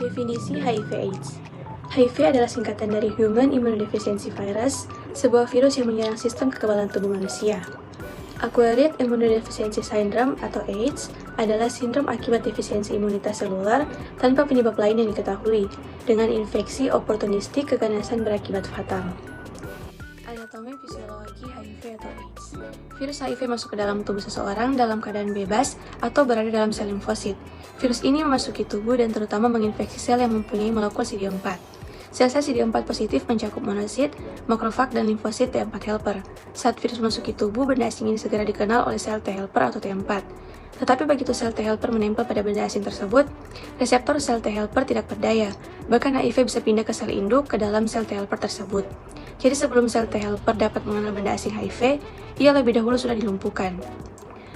Definisi HIV/AIDS. HIV adalah singkatan dari Human Immunodeficiency Virus, sebuah virus yang menyerang sistem kekebalan tubuh manusia. Acquired Immunodeficiency Syndrome atau AIDS adalah sindrom akibat defisiensi imunitas seluler tanpa penyebab lain yang diketahui, dengan infeksi oportunistik keganasan berakibat fatal. Anatomi fisiologi HIV atau AIDS. Virus HIV masuk ke dalam tubuh seseorang dalam keadaan bebas atau berada dalam sel limfosit. Virus ini memasuki tubuh dan terutama menginfeksi sel yang mempunyai molekul CD4. Sel-sel CD4 positif mencakup monosit, makrofag, dan limfosit T4 helper. Saat virus memasuki tubuh, benda asing ini segera dikenal oleh sel T helper atau T4. Tetapi begitu sel T helper menempel pada benda asing tersebut, reseptor sel T helper tidak berdaya. Bahkan HIV bisa pindah ke sel induk ke dalam sel T helper tersebut. Jadi sebelum sel T helper dapat mengenal benda asing HIV, ia lebih dahulu sudah dilumpuhkan.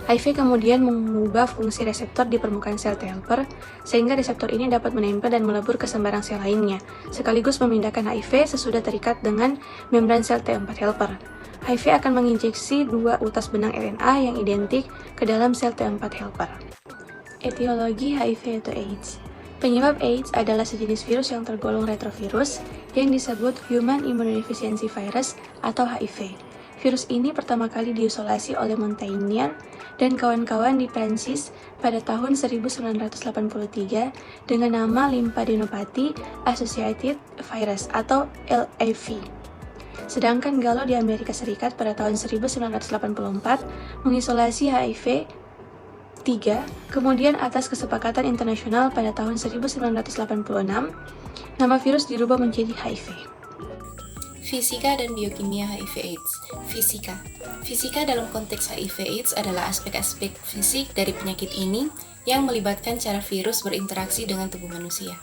HIV kemudian mengubah fungsi reseptor di permukaan sel T helper, sehingga reseptor ini dapat menempel dan melebur ke sembarang sel lainnya, sekaligus memindahkan HIV sesudah terikat dengan membran sel T4 helper. HIV akan menginjeksi dua utas benang RNA yang identik ke dalam sel T4 helper. Etiologi HIV atau AIDS. Penyebab AIDS adalah sejenis virus yang tergolong retrovirus yang disebut Human Immunodeficiency Virus atau HIV. Virus ini pertama kali diisolasi oleh Montagnier dan kawan-kawan di Prancis pada tahun 1983 dengan nama Lymphadenopathy Associated Virus atau LAV. Sedangkan Gallo di Amerika Serikat pada tahun 1984 mengisolasi HIV 3, kemudian atas kesepakatan internasional pada tahun 1986, nama virus dirubah menjadi HIV. Fisika dan biokimia HIV/AIDS. Fisika dalam konteks HIV/AIDS adalah aspek-aspek fisik dari penyakit ini yang melibatkan cara virus berinteraksi dengan tubuh manusia.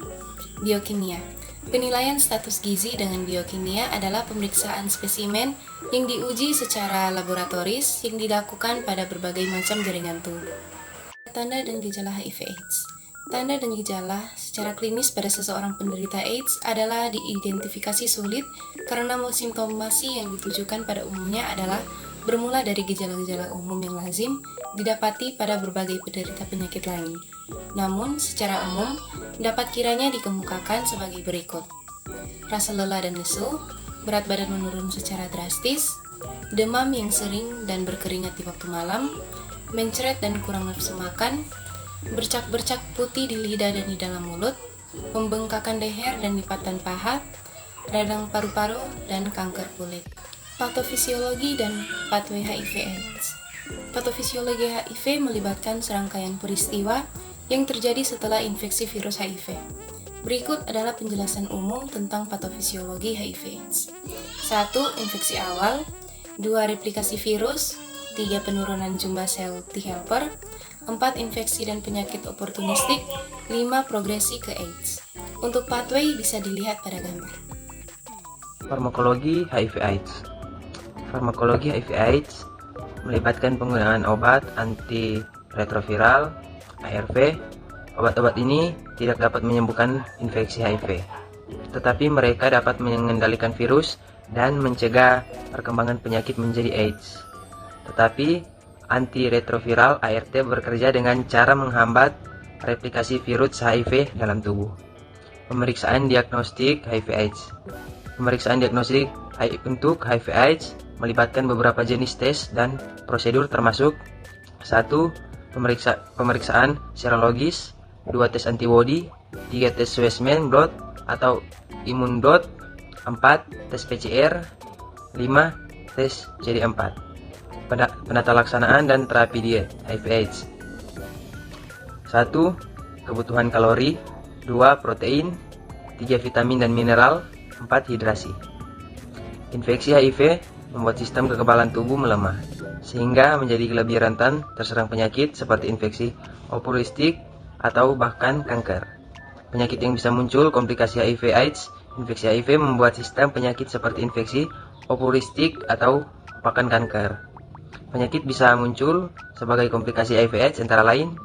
Biokimia. Penilaian status gizi dengan biokimia adalah pemeriksaan spesimen yang diuji secara laboratoris yang dilakukan pada berbagai macam jaringan tubuh. Tanda dan gejala HIV/AIDS. Tanda dan gejala secara klinis pada seseorang penderita AIDS adalah diidentifikasi sulit karena simptomasi yang ditujukan pada umumnya adalah bermula dari gejala-gejala umum yang lazim didapati pada berbagai penderita penyakit lain. Namun, secara umum, dapat kiranya dikemukakan sebagai berikut. Rasa lelah dan lesu, berat badan menurun secara drastis, demam yang sering dan berkeringat di waktu malam, mencret dan kurang nafsu makan, bercak-bercak putih di lidah dan di dalam mulut, pembengkakan leher dan lipatan paha, radang paru-paru, dan kanker kulit. Patofisiologi dan pathway HIV/AIDS. Patofisiologi HIV melibatkan serangkaian peristiwa yang terjadi setelah infeksi virus HIV. Berikut adalah penjelasan umum tentang patofisiologi HIV/AIDS. 1. Infeksi awal. 2. Replikasi virus. 3. Penurunan jumlah sel T helper. 4. Infeksi dan penyakit oportunistik. 5. Progresi ke AIDS. Untuk pathway bisa dilihat pada gambar. Farmakologi HIV/AIDS. Farmakologi HIV/AIDS melibatkan penggunaan obat antiretroviral (ARV). Obat-obat ini tidak dapat menyembuhkan infeksi HIV, tetapi mereka dapat mengendalikan virus dan mencegah perkembangan penyakit menjadi AIDS. Tetapi antiretroviral ART bekerja dengan cara menghambat replikasi virus HIV dalam tubuh. Pemeriksaan diagnostik HIV/AIDS. Pemeriksaan diagnostik untuk HIV/AIDS melibatkan beberapa jenis tes dan prosedur termasuk 1. Pemeriksaan serologis, 2. Tes antibody, 3. Tes specimen blood atau imun blood, 4. Tes PCR, 5. Tes CD4. Penata laksanaan dan terapi diet HIV/AIDS. 1. Kebutuhan kalori, 2. Protein, 3. Vitamin dan mineral, 4. Hidrasi. Infeksi HIV membuat sistem kekebalan tubuh melemah, sehingga menjadi lebih rentan terserang penyakit seperti infeksi oportunistik atau bahkan kanker. Penyakit yang bisa muncul komplikasi HIV/AIDS. Infeksi HIV membuat sistem penyakit seperti infeksi oportunistik atau bahkan kanker. Penyakit bisa muncul sebagai komplikasi HIV/AIDS antara lain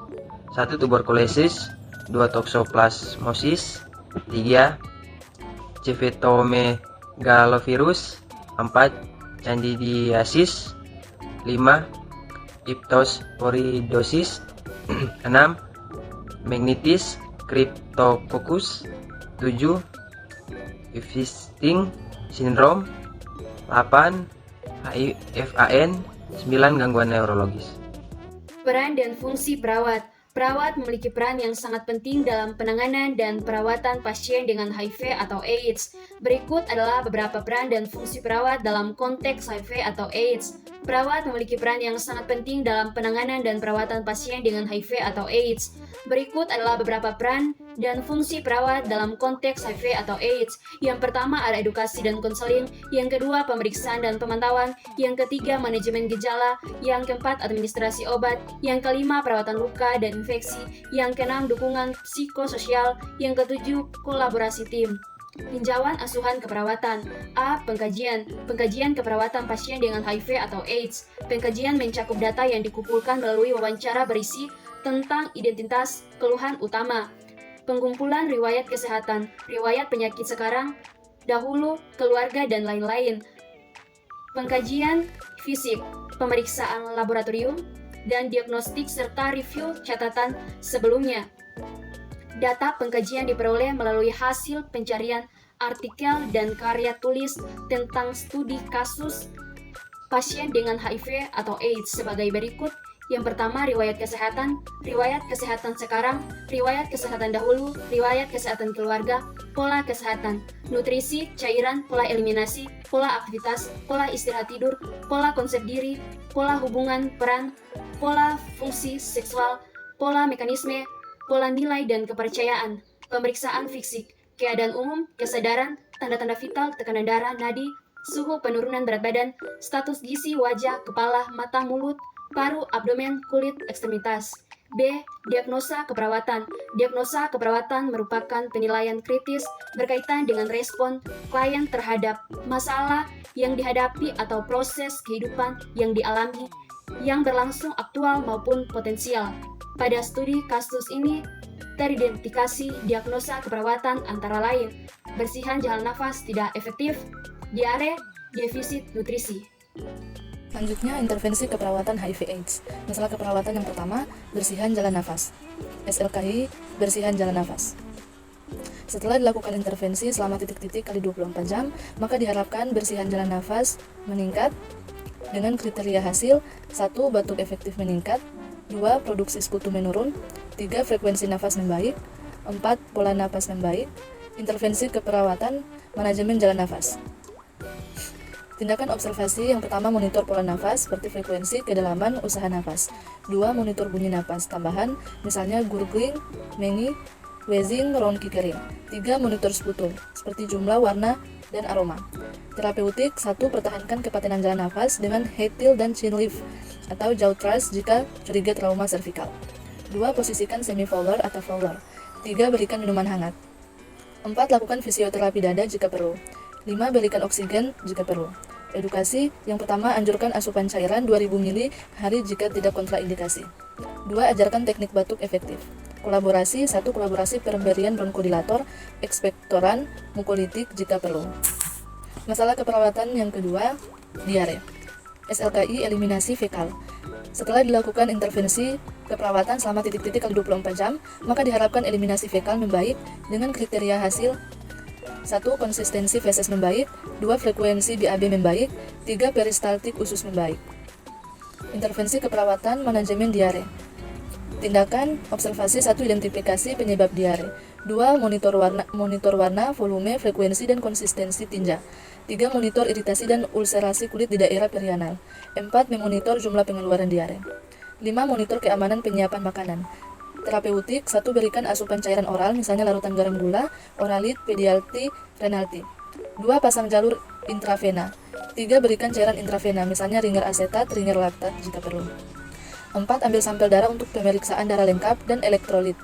1. Tuberkulosis, 2. Toxoplasmosis, 3. Civetomegalovirus, 4. Candidiasis, 5. Iptosporidosis, 6. Meningitis, Cryptococcus. 7. Fisting syndrome. 8. HIFAN. 9. Gangguan neurologis. Peran dan fungsi perawat. Perawat memiliki peran yang sangat penting dalam penanganan dan perawatan pasien dengan HIV atau AIDS. Berikut adalah beberapa peran dan fungsi perawat dalam konteks HIV atau AIDS. Perawat memiliki peran yang sangat penting dalam penanganan dan perawatan pasien dengan HIV atau AIDS. Berikut adalah beberapa peran dan fungsi perawat dalam konteks HIV atau AIDS. Yang pertama ada edukasi dan konseling, yang kedua pemeriksaan dan pemantauan, yang ketiga manajemen gejala, yang keempat administrasi obat, yang kelima perawatan luka dan infeksi, yang keenam dukungan psikososial, yang ketujuh kolaborasi tim. Tinjauan asuhan keperawatan. A. Pengkajian keperawatan pasien dengan HIV atau AIDS. Pengkajian mencakup data yang dikumpulkan melalui wawancara berisi tentang identitas keluhan utama, pengumpulan riwayat kesehatan, riwayat penyakit sekarang, dahulu, keluarga, dan lain-lain. Pengkajian fisik, pemeriksaan laboratorium, dan diagnostik serta review catatan sebelumnya. Data pengkajian diperoleh melalui hasil pencarian artikel dan karya tulis tentang studi kasus pasien dengan HIV atau AIDS sebagai berikut. Yang pertama, riwayat kesehatan sekarang, riwayat kesehatan dahulu, riwayat kesehatan keluarga, pola kesehatan, nutrisi, cairan, pola eliminasi, pola aktivitas, pola istirahat tidur, pola konsep diri, pola hubungan peran, pola fungsi seksual, pola mekanisme, pola nilai dan kepercayaan, pemeriksaan fisik, keadaan umum, kesadaran, tanda-tanda vital, tekanan darah, nadi, suhu, penurunan berat badan, status gizi, wajah, kepala, mata, mulut, paru, abdomen, kulit, ekstremitas. B. Diagnosa keperawatan. Diagnosa keperawatan merupakan penilaian kritis berkaitan dengan respon klien terhadap masalah yang dihadapi atau proses kehidupan yang dialami yang berlangsung aktual maupun potensial. Pada studi kasus ini, teridentifikasi diagnosa keperawatan antara lain bersihan jalan nafas tidak efektif, diare, defisit nutrisi. Selanjutnya, intervensi keperawatan HIV/AIDS. Masalah keperawatan yang pertama, bersihan jalan nafas. SLKI, bersihan jalan nafas. Setelah dilakukan intervensi selama titik-titik kali 24 jam, maka diharapkan bersihan jalan nafas meningkat dengan kriteria hasil: 1. Batuk efektif meningkat, 2. Produksi sekutu menurun, 3. Frekuensi nafas membaik, 4. Pola nafas membaik. Intervensi keperawatan manajemen jalan nafas. Tindakan observasi yang pertama, monitor pola nafas seperti frekuensi, kedalaman, usaha nafas. 2. Monitor bunyi nafas tambahan, misalnya gurgling, mengi, wheezing, ronki kering. 3. Monitor sekutu seperti jumlah, warna, dan aroma. Terapeutik. 1. Pertahankan kepatenan jalan nafas dengan head tilt dan chin lift atau jaw thrust jika curiga trauma servikal. 2. Posisikan semi-fowler atau fowler. 3. Berikan minuman hangat. 4. Lakukan fisioterapi dada jika perlu. 5. Berikan oksigen jika perlu. Edukasi. Yang pertama, anjurkan asupan cairan 2000 ml hari jika tidak kontraindikasi. 2. Ajarkan teknik batuk efektif. Kolaborasi. 1. Kolaborasi pemberian bronkodilator, ekspektoran, mukolitik jika perlu. Masalah keperawatan yang kedua, diare. SLKI, eliminasi fekal. Setelah dilakukan intervensi keperawatan selama titik-titik kali 24 jam, maka diharapkan eliminasi fekal membaik dengan kriteria hasil: 1. Konsistensi feses membaik, 2. Frekuensi BAB membaik, 3. Peristaltik usus membaik. Intervensi keperawatan manajemen diare. Tindakan observasi: 1. Identifikasi penyebab diare, 2. Monitor warna, volume, frekuensi, dan konsistensi tinja, 3. Monitor iritasi dan ulserasi kulit di daerah perianal, 4. Memonitor jumlah pengeluaran diare, 5. Monitor keamanan penyiapan makanan. Terapeutik. 1. Berikan asupan cairan oral, misalnya larutan garam gula, oralit, pedialti, renalti. 2. Pasang jalur intravena. 3. Berikan cairan intravena, misalnya ringer asetat, ringer laktat jika perlu. 4. Ambil sampel darah untuk pemeriksaan darah lengkap dan elektrolit.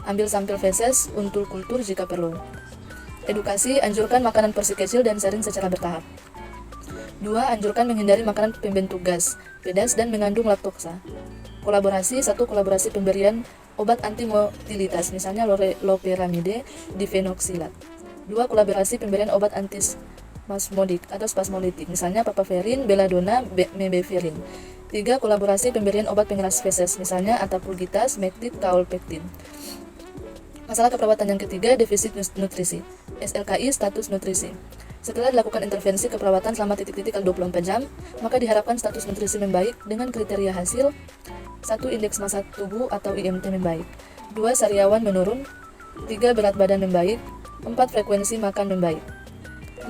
Ambil sampel feses untuk kultur jika perlu. Edukasi. Anjurkan makanan porsi kecil dan sering secara bertahap. 2. Anjurkan menghindari makanan pembentuk gas, pedas, dan mengandung laktosa. Kolaborasi. 1. Kolaborasi pemberian obat antimotilitas, misalnya loperamide, difenoksilat. 2. Kolaborasi pemberian obat antispasmodik atau spasmolitik, misalnya papaverin, beladona, mebeverin. 3. Kolaborasi pemberian obat pengeras feses, misalnya atapulgitas, mektit, kaolpektin. Masalah keperawatan yang ketiga, defisit nutrisi. SLKI status nutrisi. Setelah dilakukan intervensi keperawatan selama titik-titik 24 jam, maka diharapkan status nutrisi membaik dengan kriteria hasil 1. Indeks massa tubuh atau IMT membaik, 2. Sariawan menurun, 3. Berat badan membaik, 4. Frekuensi makan membaik,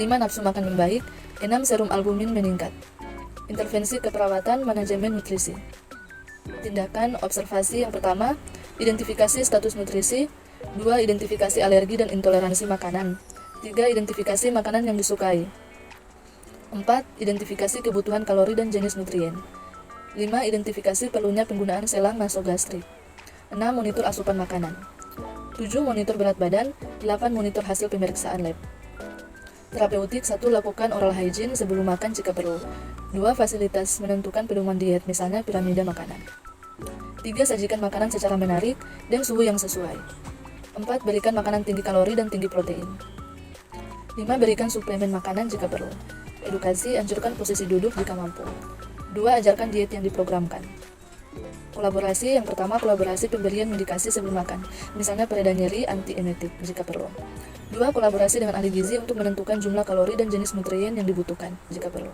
5. Nafsu makan membaik, 6. Serum albumin meningkat. Intervensi keperawatan manajemen nutrisi. Tindakan observasi yang pertama, identifikasi status nutrisi, 2. Identifikasi alergi dan intoleransi makanan, 3. Identifikasi makanan yang disukai, 4. Identifikasi kebutuhan kalori dan jenis nutrien, 5. Identifikasi perlunya penggunaan selang nasogastrik, 6. Monitor asupan makanan, 7. Monitor berat badan, 8. Monitor hasil pemeriksaan lab. Terapeutik. 1. Lakukan oral hygiene sebelum makan jika perlu, 2. Fasilitas menentukan pedoman diet, misalnya piramida makanan, 3. Sajikan makanan secara menarik dan suhu yang sesuai, 4. Berikan makanan tinggi kalori dan tinggi protein, 5. Berikan suplemen makanan jika perlu. Edukasi, anjurkan posisi duduk jika mampu. 2. Ajarkan diet yang diprogramkan. Kolaborasi, yang pertama kolaborasi pemberian medikasi sebelum makan, misalnya pereda nyeri, antiemetik jika perlu. 2. Kolaborasi dengan ahli gizi untuk menentukan jumlah kalori dan jenis nutrien yang dibutuhkan jika perlu.